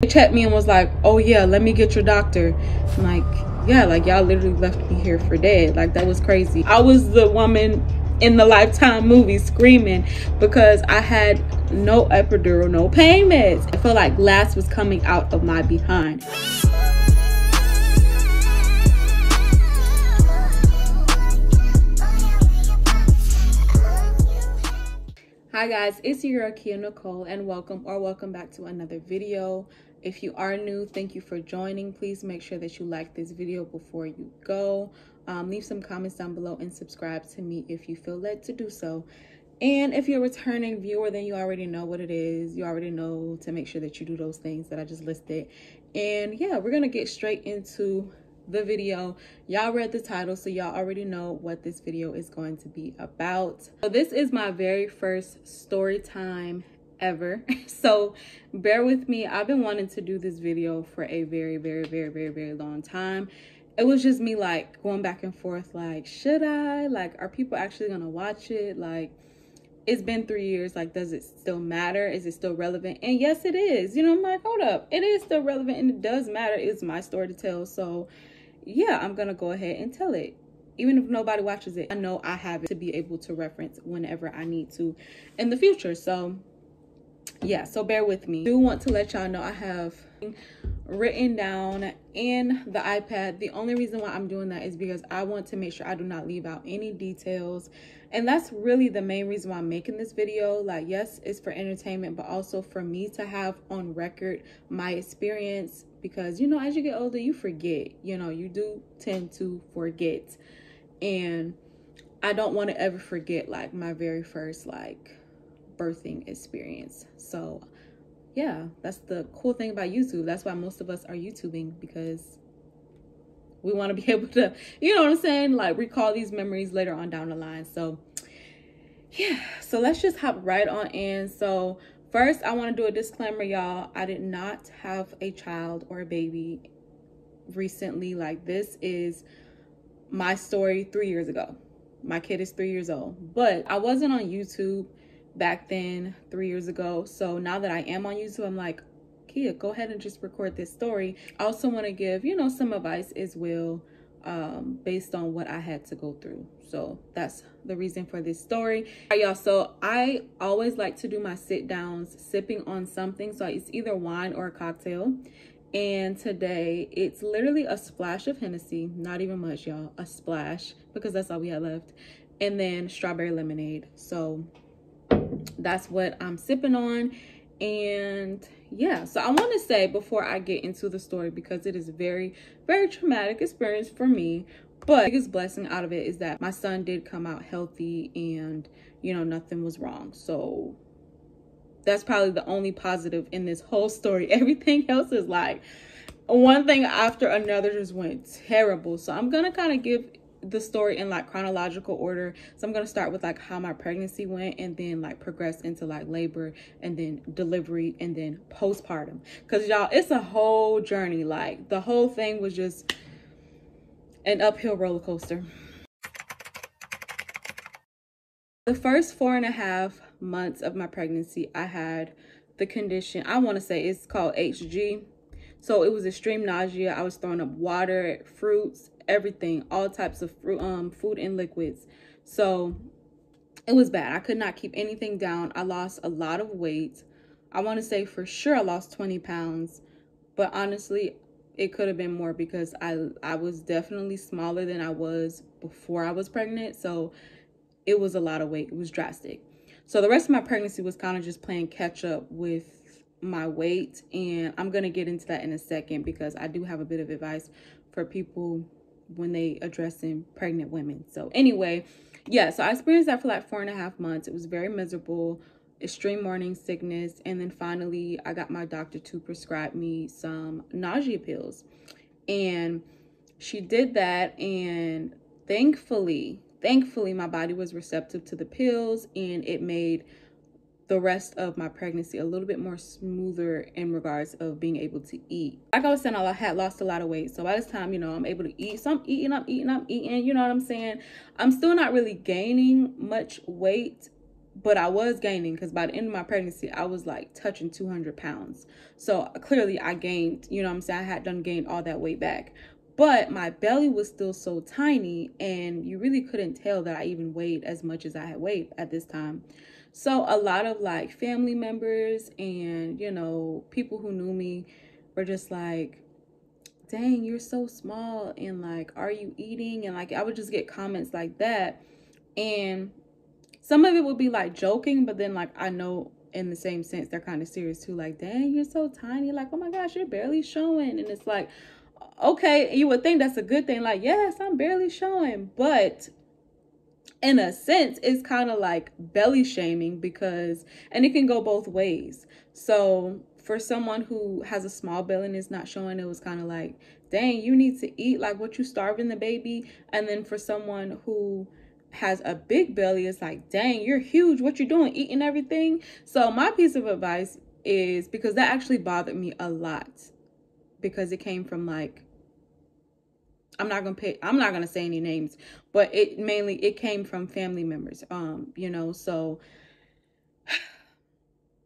They checked me and was like, oh yeah, let me get your doctor. I'm like, yeah, like y'all literally left me here for dead. Like that was crazy. I was the woman in the Lifetime movie screaming because I had no epidural, no pain meds. I felt like glass was coming out of my behind. Hi guys, it's your girl Kia Nicole, and welcome back to another video. If you are new, thank you for joining. Please make sure that you like this video before you go. Leave some comments down below and subscribe to me if you feel led to do so. And if you're a returning viewer, then you already know what it is. You already know to make sure that you do those things that I just listed. And yeah, we're gonna get straight into the video. Y'all read the title, so y'all already know what this video is going to be about. So this is my very first story time ever, so bear with me. I've been wanting to do this video for a very long time. It was just me like going back and forth, like, should I, like, are people actually gonna watch it? Like, it's been 3 years, like, does it still matter? Is it still relevant? And yes, it is. You know, I'm like, hold up, it is still relevant and it does matter. It's my story to tell, so yeah, I'm gonna go ahead and tell it. Even if nobody watches it, I know I have it to be able to reference whenever I need to in the future. So yeah, so bear with me. I do want to let y'all know I have written down in the iPad. The only reason why I'm doing that is because I want to make sure I do not leave out any details. And that's really the main reason why I'm making this video. Like, yes, it's for entertainment, but also for me to have on record my experience. Because, you know, as you get older, you forget. You know, you do tend to forget. And I don't want to ever forget, like, my very first, like, birthing experience. So yeah, that's the cool thing about YouTube. That's why most of us are YouTubing, because we want to be able to, you know what I'm saying, like, recall these memories later on down the line. So yeah, so let's just hop right on in. So first, I want to do a disclaimer, y'all. I did not have a child or a baby recently. Like, this is my story 3 years ago. My kid is 3 years old, but I wasn't on YouTube back then 3 years ago. So now that I am on YouTube, I'm like, Kia, go ahead and just record this story. I also want to give, you know, some advice as well, based on what I had to go through. So that's the reason for this story. All right, y'all, so I always like to do my sit downs sipping on something. So it's either wine or a cocktail. And today it's literally a splash of Hennessy, not even much, y'all, a splash, because that's all we had left, and then strawberry lemonade. So that's what I'm sipping on. And yeah, so I want to say before I get into the story, because it is a very traumatic experience for me, but the biggest blessing out of it is that my son did come out healthy and, you know, nothing was wrong. So that's probably the only positive in this whole story. Everything else is like one thing after another just went terrible. So I'm gonna kind of give the story in like chronological order. So I'm gonna start with like how my pregnancy went, and then like progress into like labor, and then delivery, and then postpartum. Because y'all, it's a whole journey. Like, the whole thing was just an uphill roller coaster. The first 4.5 months of my pregnancy, I had the condition, I want to say it's called HG. So it was extreme nausea. I was throwing up water, fruits, everything, all types of fruit, food and liquids. So it was bad. I could not keep anything down. I lost a lot of weight. I want to say for sure I lost 20 pounds, but honestly, it could have been more, because I was definitely smaller than I was before I was pregnant. So it was a lot of weight. It was drastic. So the rest of my pregnancy was kind of just playing catch up with my weight. And I'm going to get into that in a second, because I do have a bit of advice for people when they addressing pregnant women. So anyway, yeah, so I experienced that for like 4.5 months. It was very miserable, extreme morning sickness. And then finally I got my doctor to prescribe me some nausea pills. And she did that, and thankfully my body was receptive to the pills, and it made the rest of my pregnancy a little bit more smoother in regards of being able to eat. Like I was saying, I had lost a lot of weight. So by this time, you know, I'm able to eat. So I'm eating, you know what I'm saying? I'm still not really gaining much weight, but I was gaining, because by the end of my pregnancy, I was like touching 200 pounds. So clearly I gained, you know what I'm saying? I had done gained all that weight back. But my belly was still so tiny, and you really couldn't tell that I even weighed as much as I had weighed at this time. So a lot of like family members and, you know, people who knew me were just like, dang, you're so small, and like, are you eating? And like, I would just get comments like that. And some of it would be like joking, but then like, I know in the same sense they're kind of serious too. Like, dang, you're so tiny. Like, oh my gosh, you're barely showing. And it's like, okay, you would think that's a good thing. Like, yes, I'm barely showing. But in a sense, it's kind of like belly shaming, because, and it can go both ways. So for someone who has a small belly and is not showing, it was kind of like, dang, you need to eat, like what you starving the baby. And then for someone who has a big belly, it's like, dang, you're huge, what you doing, eating everything? So my piece of advice is, because that actually bothered me a lot, because it came from like, I'm not gonna say any names, but it came from family members, you know, so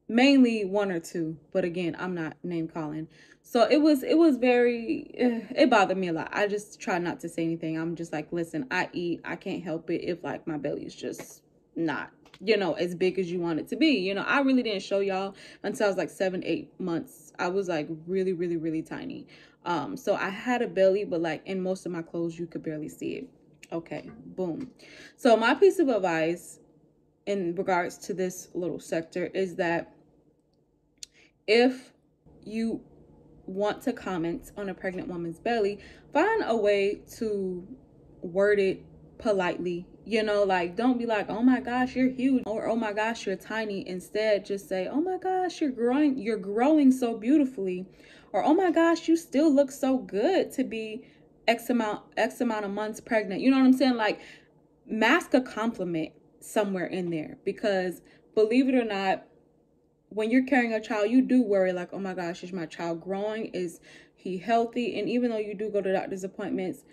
mainly one or two, but again, I'm not name calling. So it was very, it bothered me a lot. I just try not to say anything. I'm just like, listen, I eat, I can't help it if like my belly is just not, you know, as big as you want it to be. You know, I really didn't show y'all until I was like 7-8 months. I was like really, really, really tiny. So I had a belly, but like in most of my clothes, you could barely see it. Okay, boom. So my piece of advice in regards to this little sector is that if you want to comment on a pregnant woman's belly, find a way to word it politely. You know, like, don't be like, oh my gosh, you're huge, or oh my gosh, you're tiny. Instead, just say, oh my gosh, you're growing so beautifully, or oh my gosh, you still look so good to be X amount of months pregnant. You know what I'm saying? Like, mask a compliment somewhere in there, because believe it or not, when you're carrying a child, you do worry like, oh my gosh, is my child growing? Is he healthy? And even though you do go to doctor's appointments,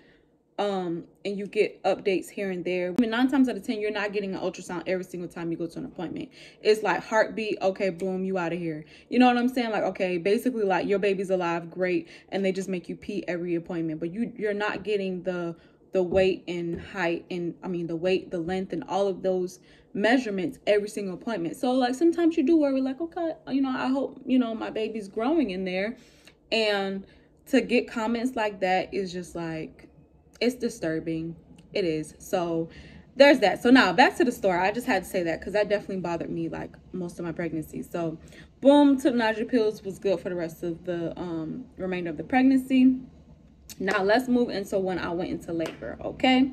and you get updates here and there, I mean, 9 times out of 10, you're not getting an ultrasound every single time you go to an appointment. It's like heartbeat, okay, boom, you out of here. You know what I'm saying? Like, okay, basically like your baby's alive, great, and they just make you pee every appointment, but you're not getting the weight and height, and I mean the weight, the length, and all of those measurements every single appointment. So like sometimes you do worry like, okay, you know, I hope, you know, my baby's growing in there. And to get comments like that is just like, it's disturbing. It is. So there's that. So now back to the story. I just had to say that because that definitely bothered me like most of my pregnancy. So boom, took nausea pills, was good for the rest of the remainder of the pregnancy. Now let's move into when I went into labor. Okay,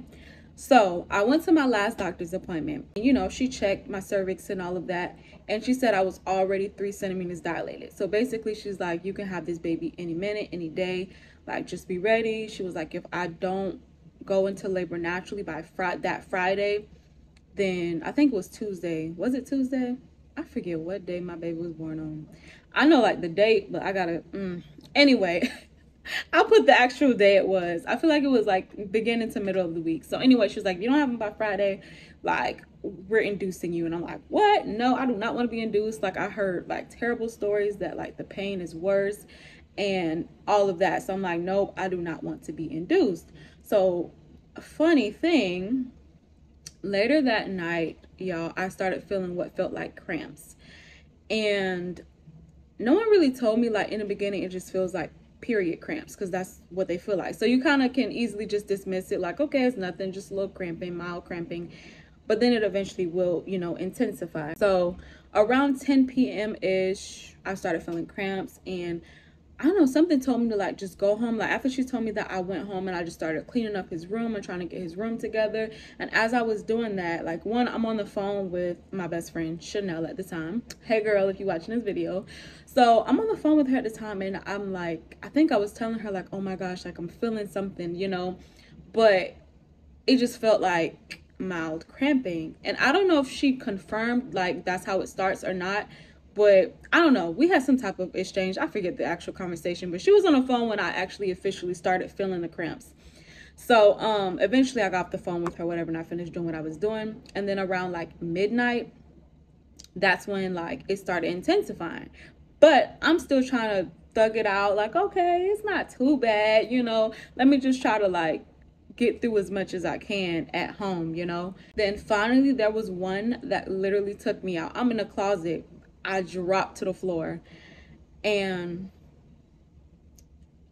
so I went to my last doctor's appointment. You know, she checked my cervix and all of that, and she said I was already 3 centimeters dilated. So basically she's like, you can have this baby any minute, any day, like just be ready. She was like, if I don't go into labor naturally by that Friday, then I think it was Tuesday. Was it Tuesday? I forget what day my baby was born on. I know like the date, but I gotta anyway. I'll put the actual day it was. I feel like it was like beginning to middle of the week. So anyway, she was like, you don't have them by Friday, like we're inducing you. And I'm like, what? No, I do not want to be induced. Like I heard like terrible stories that like the pain is worse and all of that. So I'm like, nope, I do not want to be induced. So a funny thing, later that night, y'all, I started feeling what felt like cramps. And no one really told me, like in the beginning, it just feels like period cramps, because that's what they feel like. So you kind of can easily just dismiss it like, okay, it's nothing, just a little cramping, mild cramping, but then it eventually will, you know, intensify. So around 10 p.m. ish, I started feeling cramps, and I don't know, something told me to like just go home. Like after she told me that, I went home and I just started cleaning up his room and trying to get his room together. And as I was doing that, like I'm on the phone with my best friend Chanel at the time. Hey girl, if you're watching this video. So I'm on the phone with her at the time, and I'm like, I think I was telling her like, oh my gosh, like I'm feeling something, you know, but it just felt like mild cramping. And I don't know if she confirmed like that's how it starts or not, but I don't know. We had some type of exchange. I forget the actual conversation, but she was on the phone when I actually officially started feeling the cramps. So eventually I got off the phone with her, whatever, and I finished doing what I was doing. And then around like midnight, that's when like it started intensifying. But I'm still trying to thug it out, like, okay, it's not too bad, you know, let me just try to like get through as much as I can at home, you know. Then finally there was one that literally took me out. I'm in a closet, I dropped to the floor, and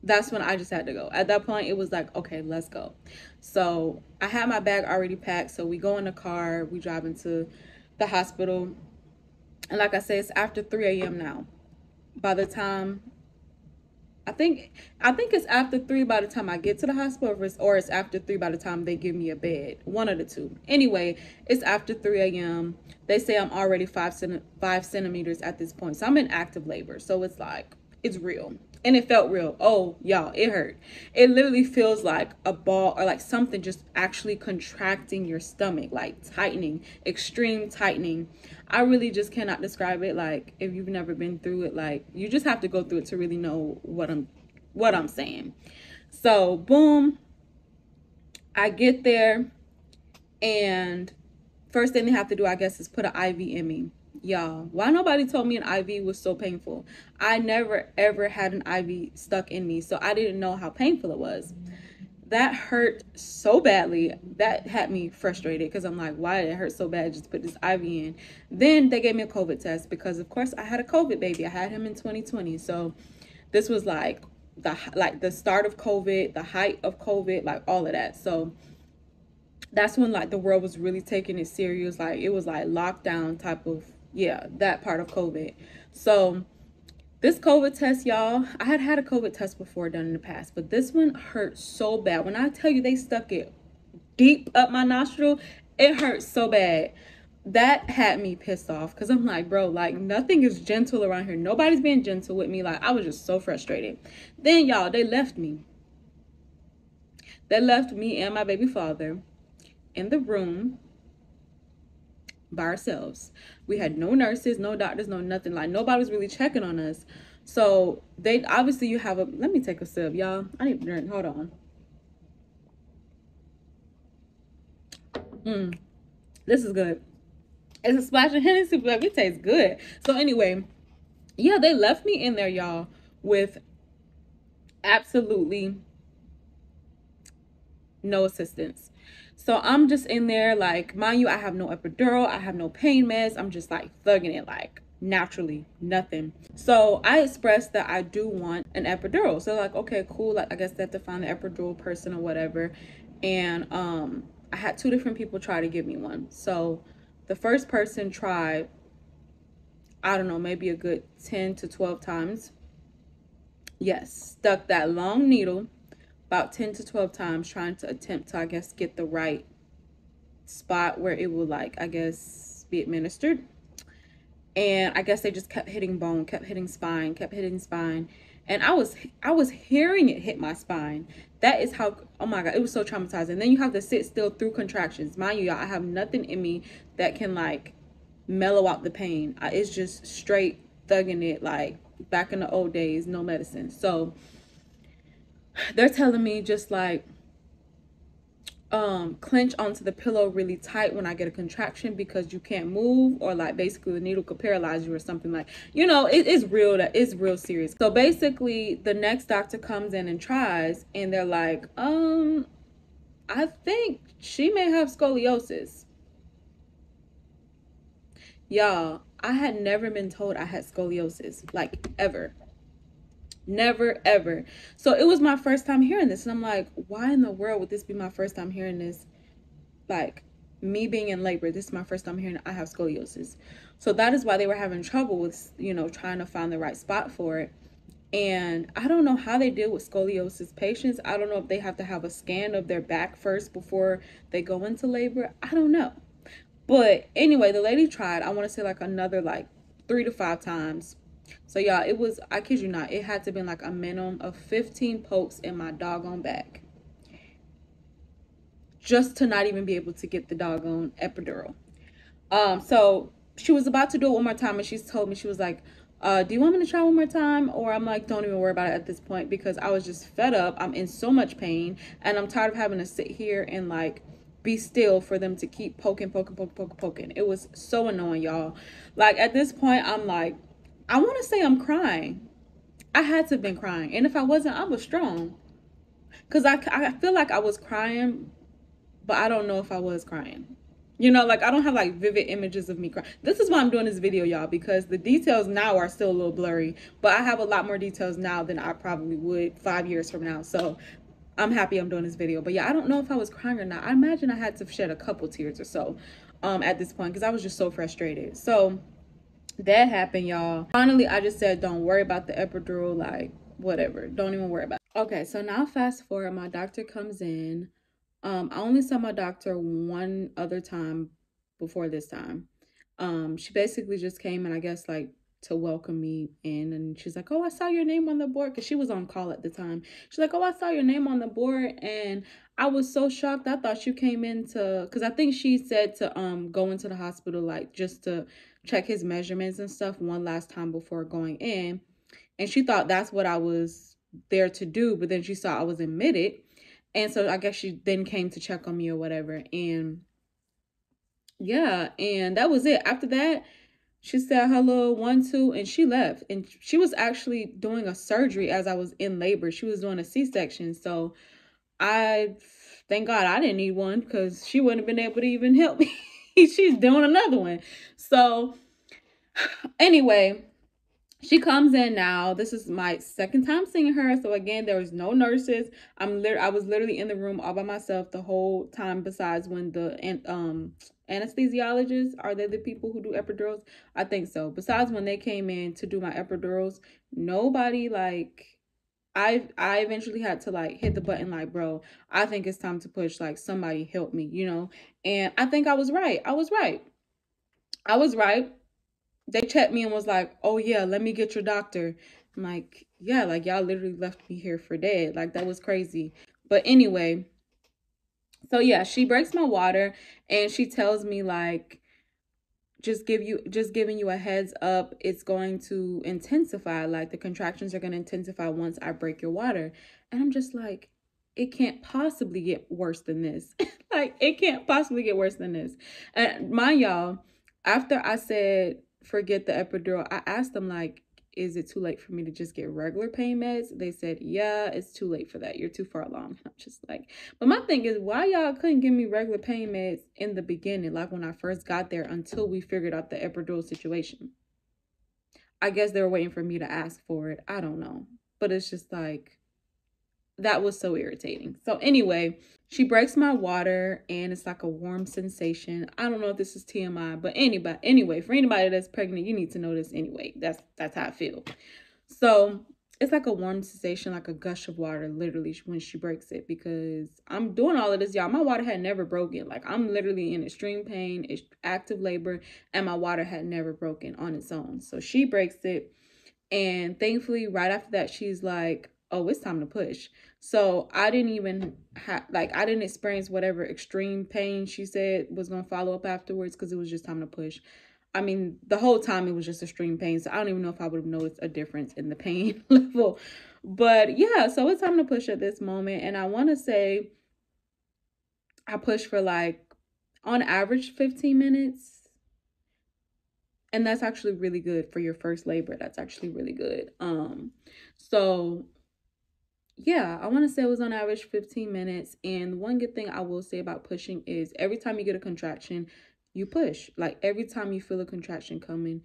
that's when I just had to go. At that point it was like, okay, let's go. So I had my bag already packed, so we go in the car, we drive into the hospital, and like I said, it's after 3 a.m. now. By the time I think it's after 3 by the time I get to the hospital, or it's after 3 by the time they give me a bed. One of the two. Anyway, it's after 3 a.m. They say I'm already 5 centimeters at this point. So I'm in active labor. So it's like, it's real. And it felt real. Oh, y'all, it hurt. It literally feels like a ball, or like something just actually contracting your stomach, like tightening, extreme tightening. I really just cannot describe it. Like, if you've never been through it, like, you just have to go through it to really know what I'm saying. So boom, I get there, and first thing they have to do, I guess, is put an IV in me. Y'all, why nobody told me an IV was so painful? I never ever had an IV stuck in me, so I didn't know how painful it was. That hurt so badly. That had me frustrated, because I'm like, why did it hurt so bad? Just put this IV in. Then they gave me a COVID test, because of course I had a COVID baby. I had him in 2020, so this was like the start of COVID, the height of COVID, like all of that. So that's when like the world was really taking it serious. Like it was like lockdown type of, yeah, that part of COVID. So this COVID test, y'all, I had a COVID test before done in the past, but this one hurt so bad. When I tell you they stuck it deep up my nostril, it hurt so bad. That had me pissed off, because I'm like, bro, like nothing is gentle around here. Nobody's being gentle with me. Like I was just so frustrated. Then y'all, they left me. They left me and my baby father in the room by ourselves. We had no nurses, no doctors, no nothing. Like nobody was really checking on us. So they obviously, you have a, let me take a sip, y'all. I need to drink. Hold on. This is good. It's a splash of Hennessy, but it tastes good. So anyway, yeah, they left me in there, y'all, with absolutely no assistance. So I'm just in there, like, mind you, I have no epidural, I have no pain meds. I'm just like thugging it, like naturally, nothing. So I expressed that I do want an epidural. So like, okay, cool. Like I guess they have to find the epidural person or whatever. And I had 2 different people try to give me one. So the first person tried, I don't know, maybe a good 10 to 12 times. Yes, stuck that long needle about 10 to 12 times, trying to attempt to, I guess, get the right spot where it will, like, I guess, be administered. And I guess they just kept hitting bone, kept hitting spine, kept hitting spine. And I was hearing it hit my spine. That is how, oh my God, it was so traumatizing. And then you have to sit still through contractions. Mind you, y'all, I have nothing in me that can like mellow out the pain. It's just straight thugging it, like back in the old days, no medicine. So they're telling me just like clench onto the pillow really tight when I get a contraction, because you can't move, or like basically the needle could paralyze you or something, like, you know, it's real, that it's real serious. So basically the next doctor comes in and tries, and they're like, I think she may have scoliosis. Y'all, I had never been told I had scoliosis, like ever. Never ever. So it was my first time hearing this, and I'm like, why in the world would this be my first time hearing this? Like, me being in labor, this is my first time hearing I have scoliosis. So that is why they were having trouble with, you know, trying to find the right spot for it. And I don't know how they deal with scoliosis patients. I don't know if they have to have a scan of their back first before they go into labor. I don't know. But anyway, the lady tried, I want to say like another like 3 to 5 times. So y'all, it was, I kid you not, it had to be like a minimum of 15 pokes in my doggone back, just to not even be able to get the doggone epidural. So she was about to do it one more time, and she's told me, she was like, do you want me to try one more time? Or I'm like, don't even worry about it at this point, because I was just fed up. I'm in so much pain, and I'm tired of having to sit here and like be still for them to keep poking. It was so annoying, y'all. Like, at this point, I'm like, I want to say I'm crying. I had to have been crying. And if I wasn't, I was strong. Because I feel like I was crying, but I don't know if I was crying. You know, like, I don't have like vivid images of me crying. This is why I'm doing this video, y'all, because the details now are still a little blurry, but I have a lot more details now than I probably would 5 years from now. So I'm happy I'm doing this video. But yeah, I don't know if I was crying or not. I imagine I had to shed a couple tears or so at this point, because I was just so frustrated. So that happened, y'all. Finally, I just said, don't worry about the epidural, like, whatever, don't even worry about it. Okay, so now fast forward, my doctor comes in. I only saw my doctor one other time before this time. She basically just came and I guess like to welcome me in, and she's like, oh, I saw your name on the board, because she was on call at the time. She's like, oh, I saw your name on the board, and I was so shocked. I thought you came in to, because I think she said to go into the hospital, like, just to check his measurements and stuff one last time before going in, and she thought that's what I was there to do. But then she saw I was admitted, and so I guess she then came to check on me or whatever. And yeah, and that was it. After that, she said hello, 1, 2, and she left. And she was actually doing a surgery as I was in labor. She was doing a C-section. So I thank God I didn't need one, because she wouldn't have been able to even help me. She's doing another one. So anyway, she comes in now. This is my second time seeing her. So again, there was no nurses. I was literally in the room all by myself the whole time, besides when the anesthesiologists, are they the people who do epidurals? I think so. Besides when they came in to do my epidurals, nobody, like, I eventually had to like hit the button, like, bro, I think it's time to push, like, somebody help me, you know? And I think I was right. I was right. They checked me and was like, oh yeah, let me get your doctor. I'm like, yeah, like, y'all literally left me here for dead. Like, that was crazy. But anyway, so yeah, she breaks my water and she tells me, like, just giving you a heads up, it's going to intensify. Like, the contractions are going to intensify once I break your water. And I'm just like, it can't possibly get worse than this. Like, it can't possibly get worse than this. And mind y'all, after I said forget the epidural, I asked them, like, is it too late for me to just get regular pain meds? They said, yeah, it's too late for that. You're too far along. I'm just like, but my thing is, why y'all couldn't give me regular pain meds in the beginning, like when I first got there, until we figured out the epidural situation? I guess they were waiting for me to ask for it. I don't know. But it's just like, that was so irritating. So anyway, she breaks my water and it's like a warm sensation. I don't know if this is TMI, but anyway, for anybody that's pregnant, you need to know this anyway. That's how I feel. So it's like a warm sensation, like a gush of water, literally, when she breaks it, because I'm doing all of this, y'all. My water had never broken. Like, I'm literally in extreme pain, active labor, and my water had never broken on its own. So she breaks it. And thankfully, right after that, she's like, oh, it's time to push. So I didn't even I didn't experience whatever extreme pain she said was going to follow up afterwards, because it was just time to push. I mean, the whole time it was just extreme pain. So I don't even know if I would have noticed a difference in the pain level. But yeah, so it's time to push at this moment. And I want to say I pushed for, like, on average 15 minutes. And that's actually really good for your first labor. That's actually really good. So yeah, I want to say it was on average 15 minutes. And one good thing I will say about pushing is every time you get a contraction, you push. Like, every time you feel a contraction coming,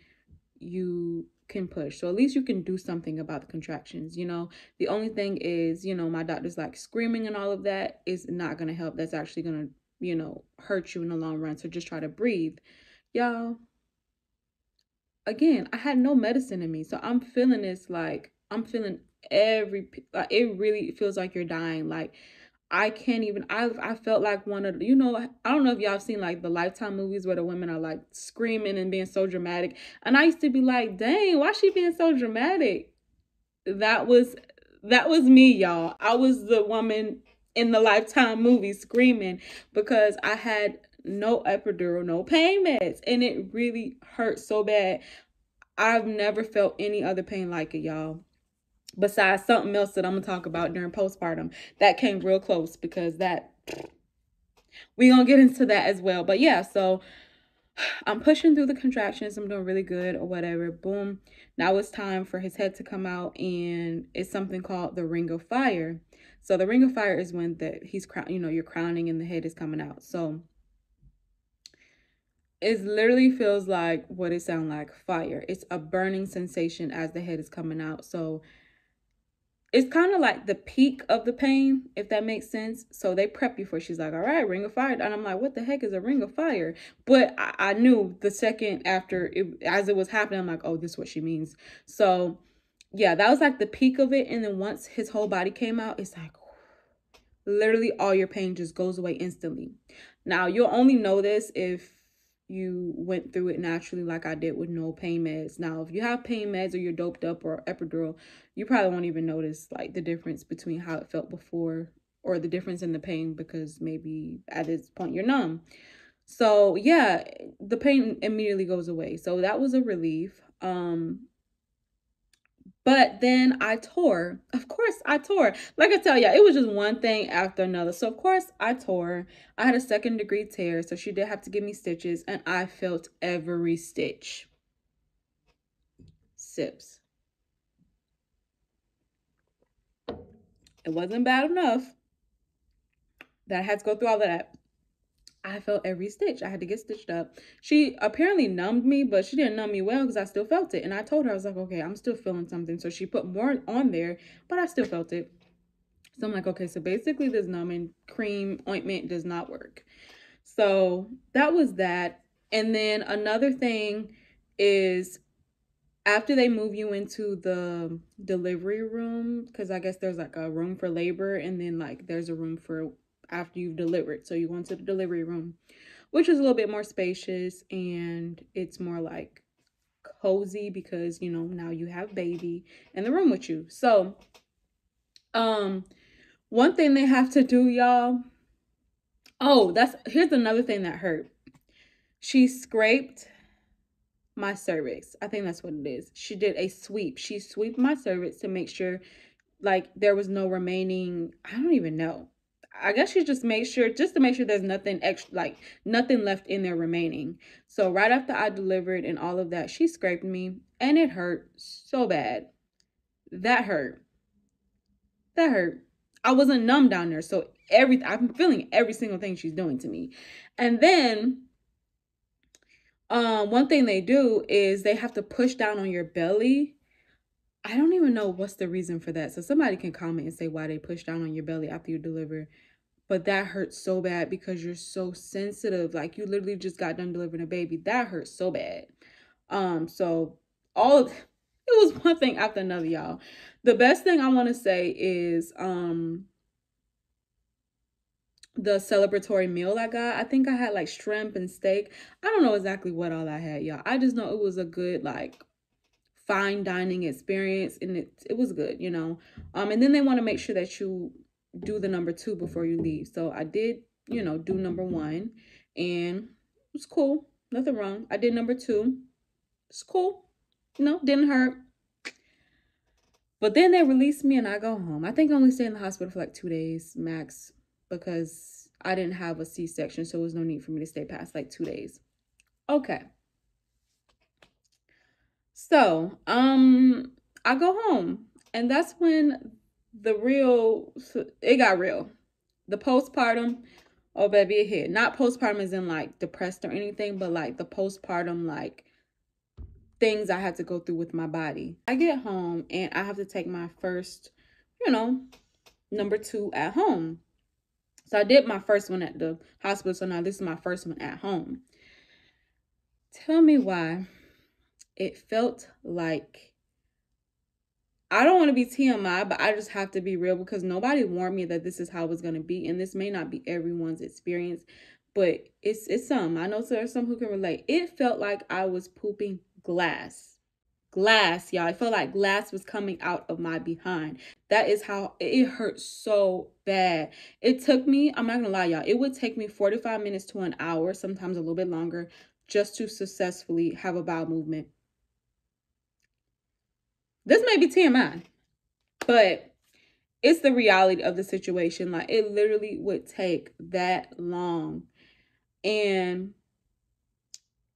you can push. So at least you can do something about the contractions, you know? The only thing is, you know, my doctor's like, screaming and all of that is not going to help. That's actually going to, you know, hurt you in the long run. So just try to breathe. Y'all, again, I had no medicine in me. So I'm feeling this, like, I'm feeling like, it really feels like you're dying. Like, I can't even, I felt like one of, you know, I don't know if y'all have seen like the Lifetime movies where the women are like screaming and being so dramatic. And I used to be like, dang, why is she being so dramatic? That was me, y'all. I was the woman in the Lifetime movie screaming because I had no epidural, no pain meds, and it really hurt so bad. I've never felt any other pain like it, y'all. Besides something else that I'm gonna talk about during postpartum that came real close, because that We're gonna get into that as well. But yeah, so I'm pushing through the contractions. I'm doing really good or whatever. Boom. Now it's time for his head to come out, and it's something called the ring of fire. So the ring of fire is when he's you're crowning and the head is coming out. So it literally feels like what it sounds like, fire. It's a burning sensation as the head is coming out. So it's kind of like the peak of the pain, if that makes sense. So they prep you for, she's like, all right, ring of fire. And I'm like, what the heck is a ring of fire? But I knew the second after it, as it was happening, I'm like, oh, this is what she means. So yeah, that was like the peak of it. And then once his whole body came out, it's like, literally all your pain just goes away instantly. Now, you'll only know this if you went through it naturally like I did with no pain meds. Now, if you have pain meds or you're doped up or epidural, you probably won't even notice like the difference between how it felt before or the difference in the pain, because maybe at this point you're numb. So yeah, the pain immediately goes away. So that was a relief. But then I tore. Of course, I tore. Like I tell you, it was just one thing after another. So, of course, I tore. I had a 2nd-degree tear, so she did have to give me stitches, and I felt every stitch. Sips. It wasn't bad enough that I had to go through all of that. I felt every stitch. I had to get stitched up. She apparently numbed me, but she didn't numb me well because I still felt it. And I told her, I was like, okay, I'm still feeling something. So she put more on there, but I still felt it. So I'm like, okay, so basically this numbing cream ointment does not work. So that was that. And then another thing is, after they move you into the delivery room, because I guess there's like a room for labor and then like there's a room for after you've delivered. So you go into the delivery room, which is a little bit more spacious and it's more like cozy because, you know, now you have baby in the room with you. So, one thing they have to do, y'all. Oh, here's another thing that hurt. She scraped my cervix. I think that's what it is. She did a sweep. She swept my cervix to make sure like there was no remaining, I don't even know. I guess she just made sure, just to make sure there's nothing extra, like nothing left in there remaining. So right after I delivered and all of that, she scraped me and it hurt so bad. That hurt. That hurt. I wasn't numb down there. So I'm feeling every single thing she's doing to me. And then one thing they do is they have to push down on your belly. I don't even know what's the reason for that. So somebody can comment and say why they push down on your belly after you deliver. But that hurts so bad because you're so sensitive. Like you literally just got done delivering a baby. That hurts so bad. So it was one thing after another, y'all. The best thing I want to say is the celebratory meal I got. I think I had like shrimp and steak. I don't know exactly what all I had, y'all. I just know it was a good like fine dining experience and it was good, you know. And then they want to make sure that you do the number 2 before you leave. So I did, you know, do number 1 and it was cool. Nothing wrong. I did number 2. It's cool. You know, didn't hurt. But then they released me and I go home. I think I only stayed in the hospital for like 2 days max because I didn't have a C-section, so there was no need for me to stay past like 2 days. Okay. So, I go home and that's when it got real. The postpartum, oh baby, it hit. Not postpartum as in like depressed or anything, but like the postpartum, like things I had to go through with my body. I get home and I have to take my first, you know, number 2 at home. So I did my first one at the hospital. So now this is my first one at home. Tell me why it felt like, I don't want to be TMI, but I just have to be real because nobody warned me that this is how it was going to be. And this may not be everyone's experience, but it's some. I know there are some who can relate. It felt like I was pooping glass. Glass, y'all. I felt like glass was coming out of my behind. That is how it hurt so bad. It took me, I'm not gonna lie, y'all, it would take me 45 minutes to an hour, sometimes a little bit longer, just to successfully have a bowel movement. This may be TMI, but it's the reality of the situation. Like, it literally would take that long. And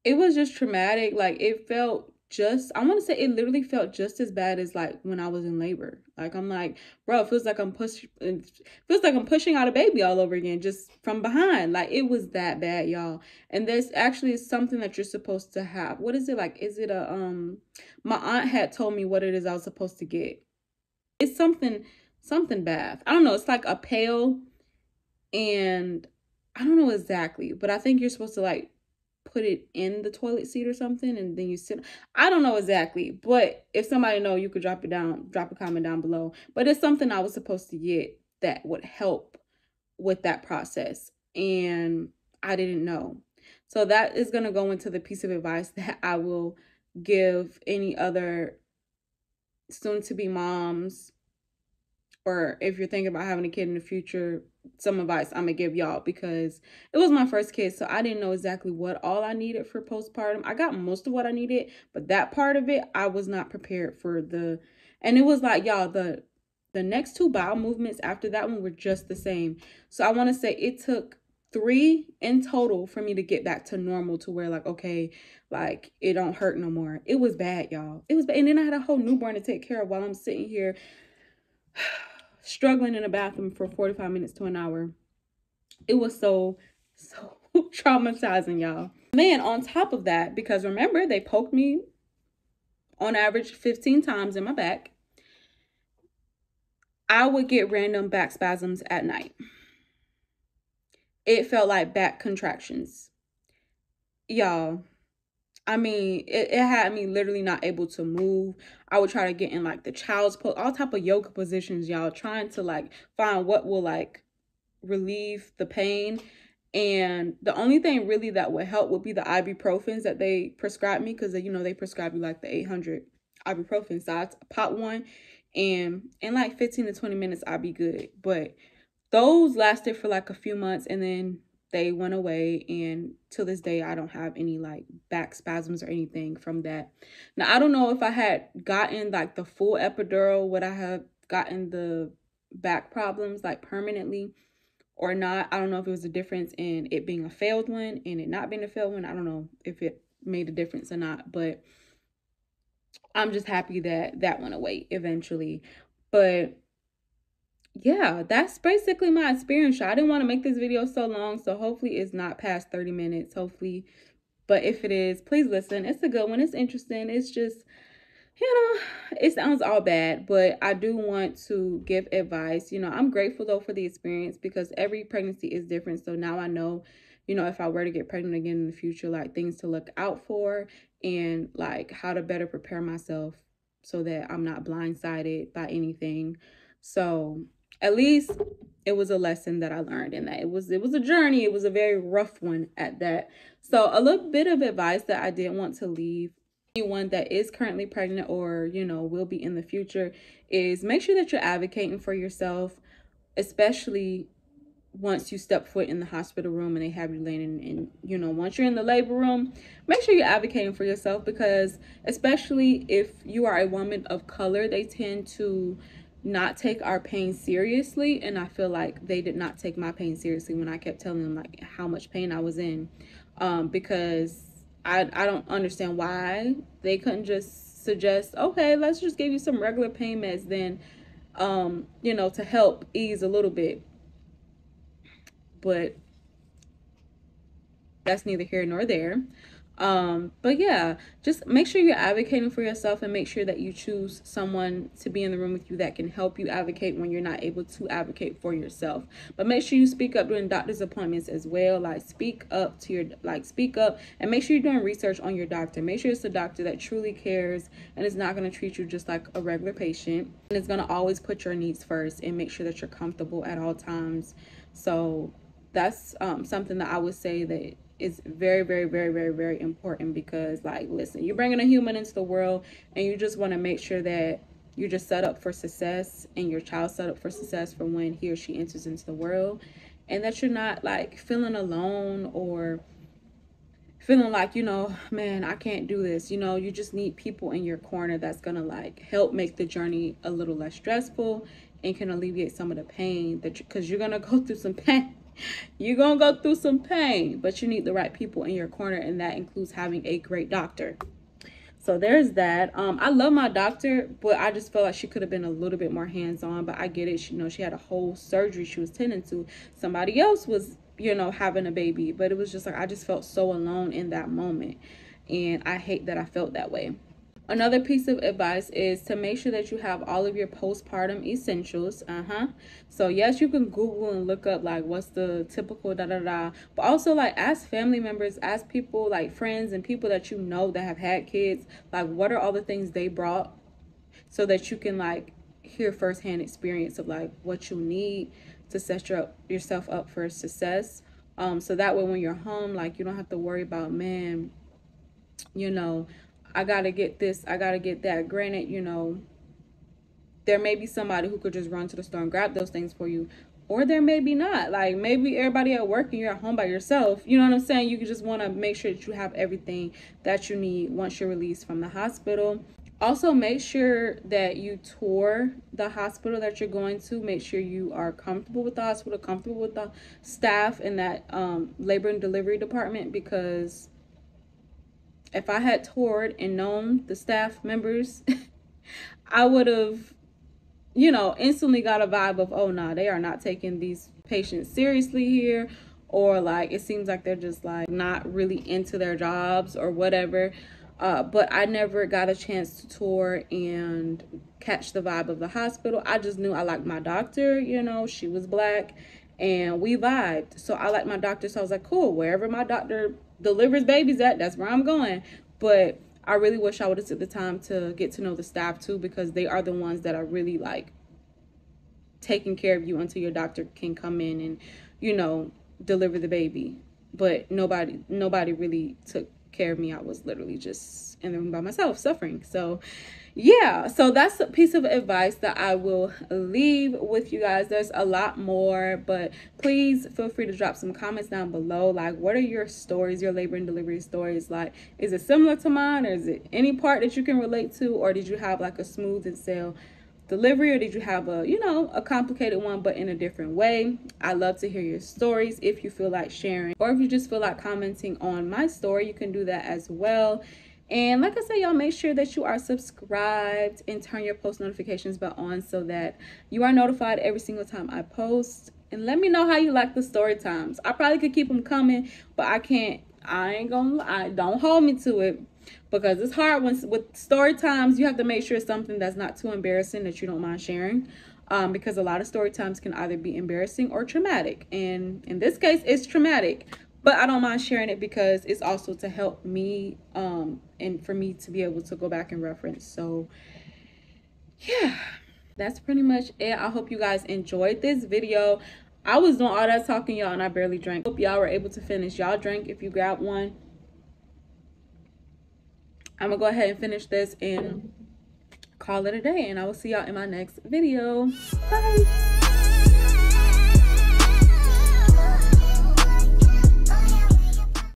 it was just traumatic. Like, it felt just, I want to say it literally felt just as bad as like when I was in labor. Like, I'm like, bro, it feels like I'm pushing out a baby all over again, just from behind. Like, it was that bad, y'all. And this actually is something that you're supposed to have. What is it like? Is it a my aunt had told me what it is I was supposed to get. It's something bath. I don't know. It's like a pail, and I don't know exactly, but I think you're supposed to like put it in the toilet seat or something, and then you sit. I don't know exactly, but if somebody know, you could drop a comment down below. But it's something I was supposed to get that would help with that process, and I didn't know. So that is going to go into the piece of advice that I will give any other soon-to-be moms, or if you're thinking about having a kid in the future, some advice I'm gonna give y'all, because it was my first kid, so I didn't know exactly what all I needed for postpartum. I got most of what I needed, but that part of it, I was not prepared for. And it was like, y'all, the next two bowel movements after that one were just the same. So I want to say it took 3 in total for me to get back to normal, to where like, okay, like it don't hurt no more. It was bad, y'all. It was bad. And then I had a whole newborn to take care of while I'm sitting here struggling in a bathroom for 45 minutes to an hour. It was so traumatizing, y'all. Then on top of that, because remember, they poked me on average 15 times in my back, I would get random back spasms at night. It felt like back contractions. Y'all, I mean, it had me literally not able to move. I would try to get in like the child's pose, all type of yoga positions, y'all, trying to like find what will like relieve the pain. And the only thing really that would help would be the ibuprofens that they prescribed me, because they prescribe you like the 800 ibuprofen. So I pop one, and in like 15 to 20 minutes I'd be good. But those lasted for like a few months, and then they went away, and to this day I don't have any like back spasms or anything from that. Now I don't know if I had gotten like the full epidural, would I have gotten the back problems like permanently or not. I don't know if it was a difference in it being a failed one and it not being a failed one. I don't know if it made a difference or not, but I'm just happy that that went away eventually. But yeah, that's basically my experience. I didn't want to make this video so long, so hopefully it's not past 30 minutes, hopefully. But if it is, please listen. It's a good one. It's interesting. It's just, it sounds all bad, but I do want to give advice. I'm grateful though for the experience, because every pregnancy is different. So now I know, if I were to get pregnant again in the future, like things to look out for, and like how to better prepare myself so that I'm not blindsided by anything. So at least it was a lesson that I learned, and that it was a journey. It was a very rough one at that. So a little bit of advice that I did want to leave anyone that is currently pregnant, or will be in the future, is make sure that you're advocating for yourself, especially once you step foot in the hospital room and they have you laying in, once you're in the labor room, make sure you're advocating for yourself, because especially if you are a woman of color, they tend to not take our pain seriously. And I feel like they did not take my pain seriously when I kept telling them like how much pain I was in, because I don't understand why they couldn't just suggest, okay, let's just give you some regular pain meds then, to help ease a little bit. But that's neither here nor there. But yeah, just make sure you're advocating for yourself, and make sure that you choose someone to be in the room with you that can help you advocate when you're not able to advocate for yourself. But make sure you speak up during doctor's appointments as well. Like speak up and make sure you're doing research on your doctor. Make sure it's a doctor that truly cares and is not going to treat you just like a regular patient, and is going to always put your needs first and make sure that you're comfortable at all times. So that's something that I would say that is very, very, very, very, very important, because like, listen, you're bringing a human into the world, and you just want to make sure that you're just set up for success, and your child set up for success for when he or she enters into the world, and that you're not like feeling alone or feeling like, man, I can't do this. You just need people in your corner that's gonna like help make the journey a little less stressful, and can alleviate some of the pain that because you're gonna go through some pain. You're gonna go through some pain, but you need the right people in your corner, and that includes having a great doctor. So there's that. I love my doctor, but I just felt like she could have been a little bit more hands-on. But I get it. She, you know, she had a whole surgery she was tending to. Somebody else was, you know, having a baby. But it was just like, I just felt so alone in that moment. And I hate that I felt that way. Another piece of advice is to make sure that you have all of your postpartum essentials. So yes, you can Google and look up like what's the typical but also like ask family members, ask people like friends and people that you know that have had kids, like what are all the things they brought, so that you can like hear firsthand experience of like what you need to set yourself up for success. So that way when you're home, like you don't have to worry about, man, you know, I gotta get this, I gotta get that. Granted, you know, there may be somebody who could just run to the store and grab those things for you, or there may be not. Like maybe everybody at work and you're at home by yourself. You know what I'm saying? You just want to make sure that you have everything that you need once you're released from the hospital. Also, make sure that you tour the hospital that you're going to. Make sure you are comfortable with the hospital, comfortable with the staff in that labor and delivery department, because if I had toured and known the staff members, I would have, you know, instantly got a vibe of, oh, nah, they are not taking these patients seriously here. Or like, it seems like they're just like not really into their jobs or whatever. But I never got a chance to tour and catch the vibe of the hospital. I just knew I liked my doctor, you know, she was Black and we vibed. So I liked my doctor. So I was like, cool, wherever my doctor delivers babies at, that's where I'm going. But I really wish I would have took the time to get to know the staff too, because they are the ones that are really like taking care of you until your doctor can come in and, you know, deliver the baby. But nobody really took care of me. I was literally just in the room by myself suffering. So yeah, so that's a piece of advice that I will leave with you guys. There's a lot more, but please feel free to drop some comments down below. Like, what are your stories, your labor and delivery stories? Like, is it similar to mine, or is it any part that you can relate to, or did you have like a smooth and sail delivery, or did you have a, you know, a complicated one but in a different way? I love to hear your stories. If you feel like sharing, or if you just feel like commenting on my story, you can do that as well. And like I said, y'all, make sure that you are subscribed and turn your post notifications bell on so that you are notified every single time I post. And let me know how you like the story times. I probably could keep them coming, but I ain't gonna lie, don't hold me to it, because it's hard with story times. You have to make sure it's something that's not too embarrassing that you don't mind sharing, because a lot of story times can either be embarrassing or traumatic, and in this case it's traumatic, but I don't mind sharing it because it's also to help me and for me to be able to go back and reference. So yeah, that's pretty much it. I hope you guys enjoyed this video. I was doing all that talking, y'all, and I barely drank. Hope y'all were able to finish y'all drink if you grabbed one. I'm gonna go ahead and finish this and call it a day, and I will see y'all in my next video. Bye.